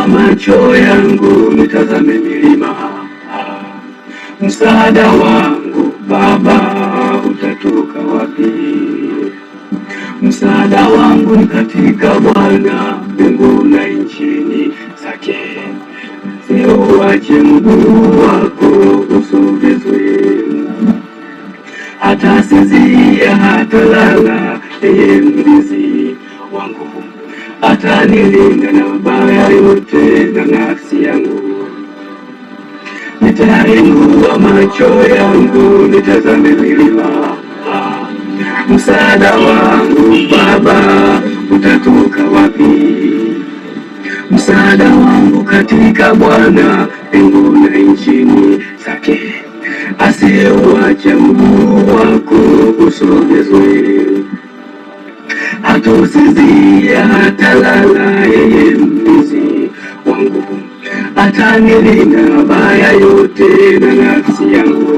Inua macho yangu nitazame milima, msaada wangu Baba utatoka wapi? Msaada wangu ni katika Bwana, mbingu na nchini zake. Usiuache mguu wako usogezwe, hata sinzia hata lala, yeye mlinzi wangu atanilinda na mabaya yote na nafsi yangu. Nitainua macho yangu nitazame milima, msaada wangu Baba utatoka wapi? Msaada wangu katika Bwana, mbingu na nchini zake. Asiuache mguu wako usogezwe, hata usinzia hata lala, yeye mlinzi wangu atanilinda mabaya yote na nafsi yangu.